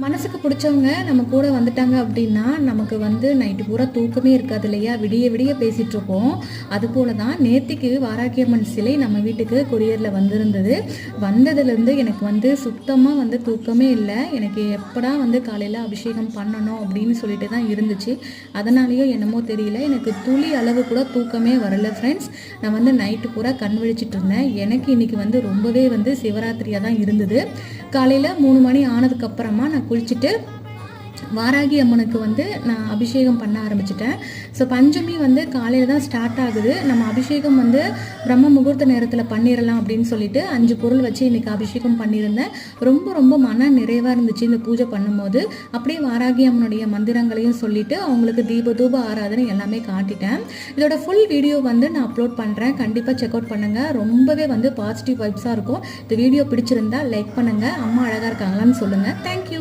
மனசுக்கு பிடிச்சவங்க நம்ம கூட வந்துட்டாங்க அப்படின்னா நமக்கு வந்து நைட்டு பூரா தூக்கமே இருக்காது இல்லையா, விடிய விடிய பேசிகிட்டு இருப்போம். அதுபோல தான் நேத்திக்கு வாராகியம்மன் சிலை நம்ம வீட்டுக்கு கொரியரில் வந்திருந்தது. வந்ததுலேருந்து எனக்கு வந்து சுத்தமாக வந்து தூக்கமே இல்லை. எனக்கு எப்படா வந்து காலையில் அபிஷேகம் பண்ணணும் அப்படின்னு சொல்லிட்டு தான் இருந்துச்சு. அதனாலேயோ என்னமோ தெரியல, எனக்கு துளி அளவு கூட தூக்கமே வரல ஃப்ரெண்ட்ஸ். நான் வந்து நைட்டு பூரா கண் விழிச்சிட்டு இருந்தேன். எனக்கு இன்றைக்கி வந்து ரொம்பவே வந்து சிவராத்திரியாக தான் இருந்தது. காலையில் 3 மணி ஆனதுக்கப்புறமா நான் குளிச்சுட்டு வாராகி அம்மனுக்கு வந்து நான் அபிஷேகம் பண்ண ஆரம்பிச்சிட்டேன். ஸோ பஞ்சமி வந்து காலையில் தான் ஸ்டார்ட் ஆகுது. நம்ம அபிஷேகம் வந்து பிரம்ம முகூர்த்த நேரத்தில் பண்ணிடலாம் அப்படின்னு சொல்லிட்டு 5 பொருள் வச்சு இன்றைக்கி அபிஷேகம் பண்ணியிருந்தேன். ரொம்ப ரொம்ப மன நிறைவாக இருந்துச்சு இந்த பூஜை பண்ணும்போது. அப்படியே வாராகி அம்மனுடைய மந்திரங்களையும் சொல்லிவிட்டு அவங்களுக்கு தூப ஆராதனை எல்லாமே காட்டிட்டேன். இதோட ஃபுல் வீடியோ வந்து நான் அப்லோட் பண்ணுறேன், கண்டிப்பாக செக் அவுட் பண்ணுங்கள். ரொம்பவே வந்து பாசிட்டிவ் வைப்ஸாக இருக்கும். இந்த வீடியோ பிடிச்சிருந்தா லைக் பண்ணுங்கள், அம்மா அழகாக இருக்காங்களான்னு சொல்லுங்கள். தேங்க்யூ.